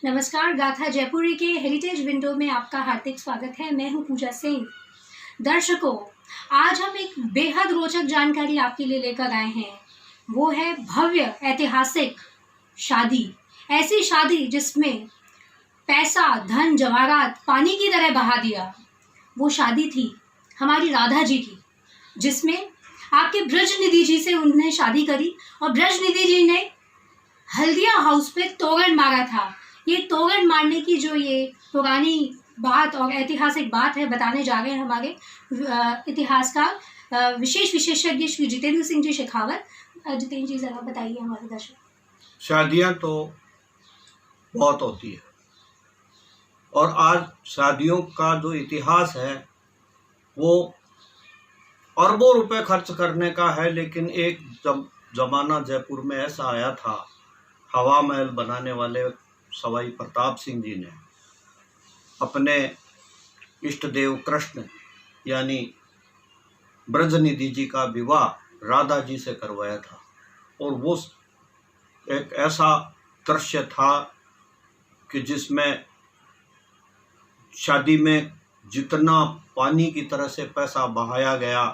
नमस्कार, गाथा जयपुरी के हेरिटेज विंडो में आपका हार्दिक स्वागत है। मैं हूं पूजा सिंह। दर्शकों, आज हम एक बेहद रोचक जानकारी आपके लिए लेकर आए हैं। वो है भव्य ऐतिहासिक शादी। ऐसी शादी जिसमें पैसा, धन, जवाहरात पानी की तरह बहा दिया। वो शादी थी हमारी राधा जी की, जिसमें आपके ब्रजनिधि जी से उन्होंने शादी करी और ब्रजनिधि जी ने हल्दिया हाउस पे तोरण मारा था। ये तोरण मारने की जो ये पुरानी बात और ऐतिहासिक बात है, बताने जा रहे हैं हमारे इतिहासकार विशेष विशेषज्ञ श्री जितेंद्र सिंह जी शेखावत। जितेंद्र जी, जरा बताइए हमारे दर्शक। शादियां तो बहुत होती है और आज शादियों का जो इतिहास है वो अरबों रुपए खर्च करने का है। लेकिन एक जमाना जयपुर में ऐसा आया था, हवा महल बनाने वाले सवाई प्रताप सिंह जी ने अपने इष्ट देव कृष्ण यानी ब्रजनिधि जी का विवाह राधा जी से करवाया था। और वो एक ऐसा दृश्य था कि जिसमें शादी में जितना पानी की तरह से पैसा बहाया गया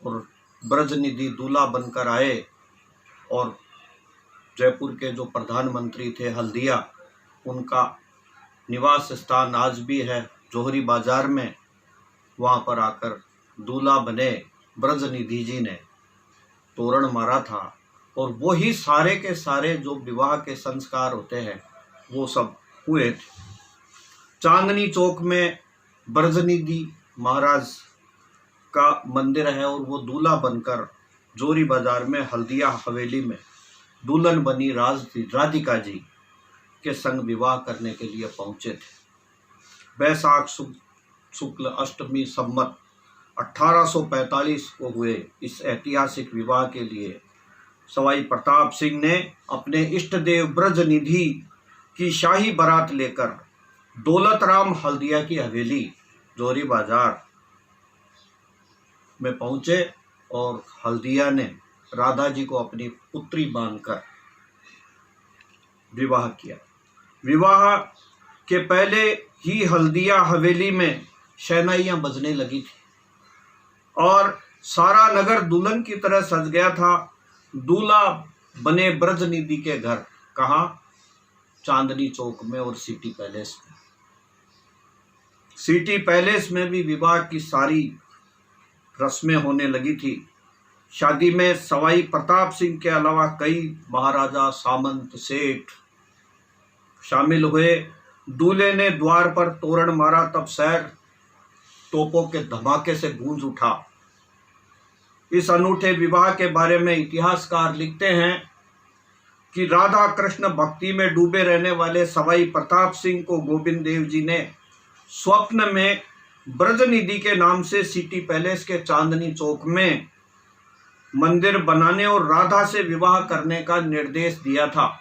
और ब्रजनिधि दूल्हा बनकर आए। और जयपुर के जो प्रधानमंत्री थे हल्दिया, उनका निवास स्थान आज भी है जोहरी बाजार में। वहाँ पर आकर दूल्हा बने ब्रजनिधि जी ने तोरण मारा था। और वही सारे के सारे जो विवाह के संस्कार होते हैं वो सब हुए थे। चांदनी चौक में ब्रजनिधि महाराज का मंदिर है और वो दूल्हा बनकर जोहरी बाजार में हल्दिया हवेली में दुल्हन बनी राधिका जी के संग विवाह करने के लिए पहुंचे थे। बैसाख शुक्ल अष्टमी संवत 1845 को हुए इस ऐतिहासिक विवाह के लिए सवाई प्रताप सिंह ने अपने इष्ट देव ब्रजनिधि की शाही बारात लेकर दौलत राम हल्दिया की हवेली जोहरी बाजार में पहुंचे और हल्दिया ने राधा जी को अपनी पुत्री मानकर विवाह किया। विवाह के पहले ही हल्दिया हवेली में शहनाइयां बजने लगी थी और सारा नगर दुल्हन की तरह सज गया था। दूल्हा बने ब्रजनिधि के घर, कहाँ? चांदनी चौक में और सिटी पैलेस में। सिटी पैलेस में भी विवाह की सारी रस्में होने लगी थी। शादी में सवाई प्रताप सिंह के अलावा कई महाराजा, सामंत, सेठ शामिल हुए। दूल्हे ने द्वार पर तोरण मारा तब शहर तोपों के धमाके से गूंज उठा। इस अनूठे विवाह के बारे में इतिहासकार लिखते हैं कि राधा कृष्ण भक्ति में डूबे रहने वाले सवाई प्रताप सिंह को गोविंद देव जी ने स्वप्न में ब्रजनिधि के नाम से सिटी पैलेस के चांदनी चौक में मंदिर बनाने और राधा से विवाह करने का निर्देश दिया था।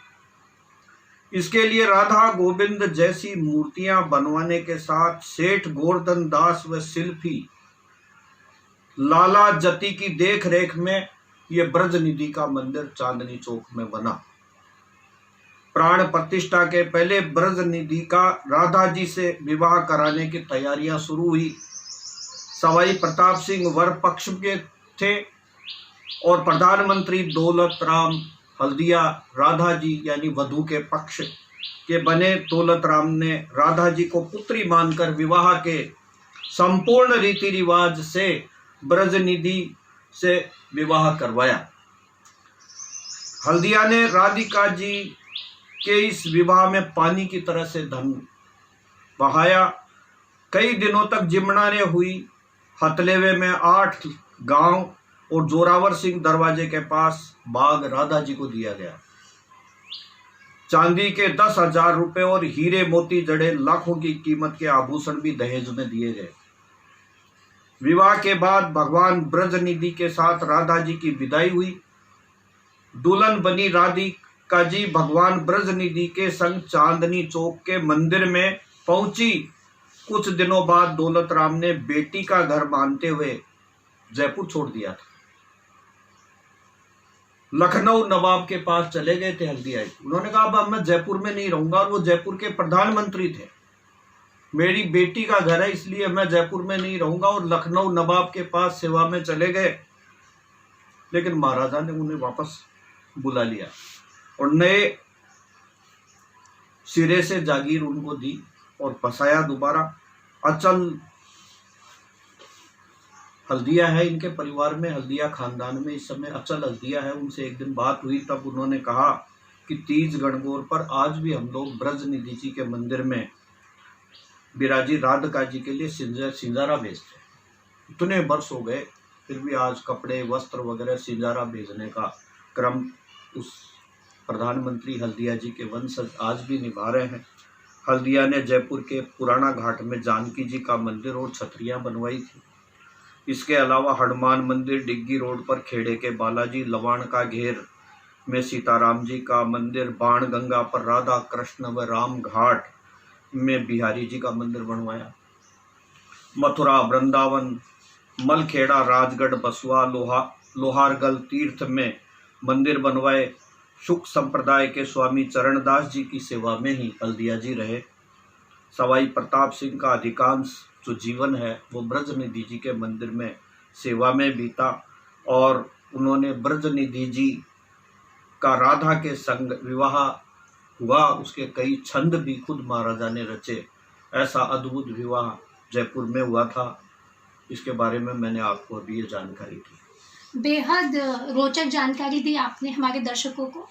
इसके लिए राधा गोविंद जैसी मूर्तियां बनवाने के साथ सेठ गोवर्धन दास व शिल्पी लाला जति की देख रेख में यह ब्रजनिधि का मंदिर चांदनी चौक में बना। प्राण प्रतिष्ठा के पहले ब्रजनिधि का राधा जी से विवाह कराने की तैयारियां शुरू हुई। सवाई प्रताप सिंह वर पक्ष के थे और प्रधानमंत्री दौलत राम हल्दिया राधा जी यानी वधू के पक्ष के बने। दौलत राम ने राधा जी को पुत्री मानकर विवाह के संपूर्ण रीति रिवाज से ब्रजनिधि से विवाह करवाया। हल्दिया ने राधिका जी के इस विवाह में पानी की तरह से धन बहाया। कई दिनों तक जिमणाने हुई। हथलेवे में 8 गांव और जोरावर सिंह दरवाजे के पास बाग राधा जी को दिया गया। चांदी के 10,000 रुपए और हीरे मोती जड़े लाखों की कीमत के आभूषण भी दहेज में दिए गए। विवाह के बाद भगवान ब्रजनिधि के साथ राधा जी की विदाई हुई। दुल्हन बनी राधिका जी भगवान ब्रजनिधि के संग चांदनी चौक के मंदिर में पहुंची। कुछ दिनों बाद दौलत राम ने बेटी का घर मानते हुए जयपुर छोड़ दिया था। लखनऊ नवाब के पास चले गए थे हल्दिया जी। उन्होंने कहा अब मैं जयपुर में नहीं रहूंगा, और वो जयपुर के प्रधानमंत्री थे। मेरी बेटी का घर है, इसलिए मैं जयपुर में नहीं रहूंगा, और लखनऊ नवाब के पास सेवा में चले गए। लेकिन महाराजा ने उन्हें वापस बुला लिया और नए सिरे से जागीर उनको दी और बसाया दोबारा। अचल हल्दिया है इनके परिवार में, हल्दिया खानदान में इस समय अचल हल्दिया है। उनसे एक दिन बात हुई, तब उन्होंने कहा कि तीज गणगौर पर आज भी हम लोग ब्रजनिधि जी के मंदिर में बिराजी राधिका जी के लिए सिंजारा भेजते हैं। इतने वर्ष हो गए, फिर भी आज कपड़े वस्त्र वगैरह सिंजारा भेजने का क्रम उस प्रधानमंत्री हल्दिया जी के वंशज आज भी निभा रहे हैं। हल्दिया ने जयपुर के पुराना घाट में जानकी जी का मंदिर और छतरियां बनवाई थी। इसके अलावा हनुमान मंदिर, डिग्गी रोड पर खेड़े के बालाजी, लवाण का घेर में सीताराम जी का मंदिर, बाण गंगा पर राधा कृष्ण व राम घाट में बिहारी जी का मंदिर बनवाया। मथुरा, वृंदावन, मलखेड़ा, राजगढ़, बसुआ, लोहारगल तीर्थ में मंदिर बनवाए। शुक संप्रदाय के स्वामी चरणदास जी की सेवा में ही हल्दिया जी रहे। सवाई प्रताप सिंह का अधिकांश जो जीवन है वो ब्रजनिधि जी के मंदिर में सेवा में बीता, और उन्होंने ब्रजनिधि जी का राधा के संग विवाह हुआ। उसके कई छंद भी खुद महाराजा ने रचे। ऐसा अद्भुत विवाह जयपुर में हुआ था। इसके बारे में मैंने आपको अभी ये जानकारी दी। बेहद रोचक जानकारी दी आपने हमारे दर्शकों को।